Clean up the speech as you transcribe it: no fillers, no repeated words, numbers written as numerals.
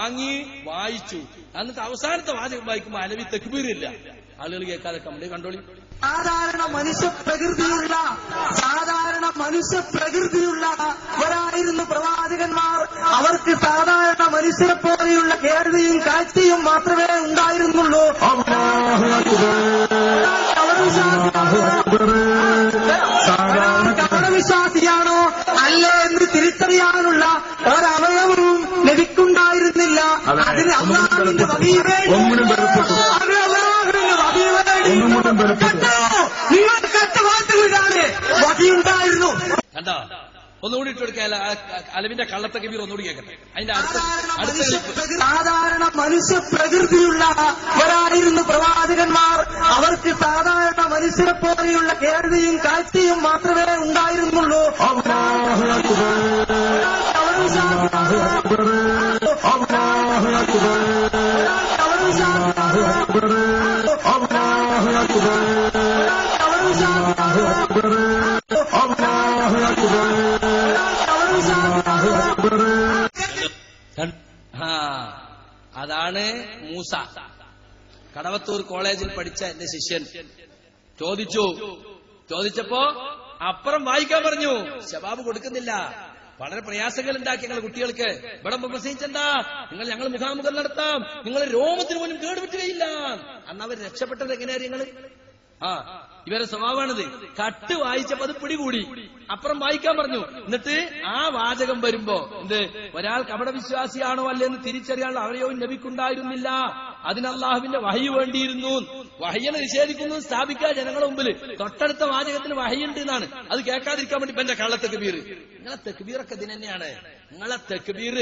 വാങ്ങി വായിച്ചു. എന്നിട്ട് അവസാനത്തെ വാചകം വായിക്കുമ്പോൾ അലവി തക്ബീറില്ല. ആളുകൾ കേൾക്കാതെ കമ്പനി കണ്ടോളി. സാധാരണ മനുഷ്യ പ്രകൃതിയുള്ളവരായിരുന്നു പ്രവാചകന്മാർ. അവർക്ക് സാധാരണ മനുഷ്യരെ പോലെയുള്ള കേൾവിയും കാഴ്ചയും മാത്രമേ ഉണ്ടായിരുന്നുള്ളൂ. കപടവിശ്വാസിയാണോ അല്ലേ എന്ന് തിരിച്ചറിയാനുള്ള ഒരവയവവും ലഭിക്കുണ്ടായിരുന്നില്ല. അതിന് അല്ലാഹുവിന്റെ വഹീവേ നിങ്ങൾ കട്ടുവാട്ടുകളാണ് വഹിയുണ്ടായിരുന്നു. കണ്ടോ? ഒന്നുകൂടി ഇട്ട് കൊടുക്കുക. അലവിന്റെ കള്ളത്തെ കബീർ ഒന്നുകൂടി കേൾക്കട്ടെ. അതിന്റെ സാധാരണ മനുഷ്യ പ്രകൃതിയുള്ളവരായിരുന്നു പ്രവാചകന്മാർ. അവർക്ക് സാധാരണ മനുഷ്യരെ പോലെയുള്ള കേൾവിയും കാഴ്ചയും മാത്രമേ ഉണ്ടായിരുന്നുള്ളൂ. അതാണ് മൂസ. കടവത്തൂർ കോളേജിൽ പഠിച്ച എന്റെ ശിഷ്യൻ ചോദിച്ചപ്പോ അപ്പുറം വായിക്കാൻ പറഞ്ഞു. ശബാബ് കൊടുക്കുന്നില്ല. വളരെ പ്രയാസങ്ങൾ ഉണ്ടാക്കി ഞങ്ങൾ കുട്ടികൾക്ക്. ഇവിടെ പ്രസംഗിച്ചെന്താ, ഞങ്ങൾ മുഖാമുഖം നടത്താം, നിങ്ങൾ രോമത്തിന് പോലും കേടുപറ്റുകയില്ല. അന്ന് അവർ രക്ഷപ്പെട്ടത് എങ്ങനെയായിരുന്നു? ഞങ്ങള് ഇവരെ സ്വഭാവമാണിത്. കട്ട് വായിച്ചപ്പോ അത് പിടികൂടി. അപ്പുറം വായിക്കാൻ പറഞ്ഞു. എന്നിട്ട് ആ വാചകം വരുമ്പോ ഒരാൾ കപടവിശ്വാസിയാണോ അല്ലെന്ന് തിരിച്ചറിയാനുള്ള അവരെയും നബിക്കുണ്ടായിരുന്നില്ല. അതിന് അല്ലാഹുവിന്റെ വഹി വേണ്ടിയിരുന്നു. വഹയ്യനെ നിഷേധിക്കുന്നു സ്ഥാപിക്കുക ജനങ്ങളുടെ മുമ്പിൽ. തൊട്ടടുത്ത വാചകത്തിന് വഹയുണ്ട് എന്നാണ്. അത് കേൾക്കാതിരിക്കാൻ വേണ്ടി എന്റെ കള്ള തെക്ബീർ. നിങ്ങളെ തെക്ബീറൊക്കെ ഇതിന് തന്നെയാണ്. നിങ്ങളെ തെക്ബീർ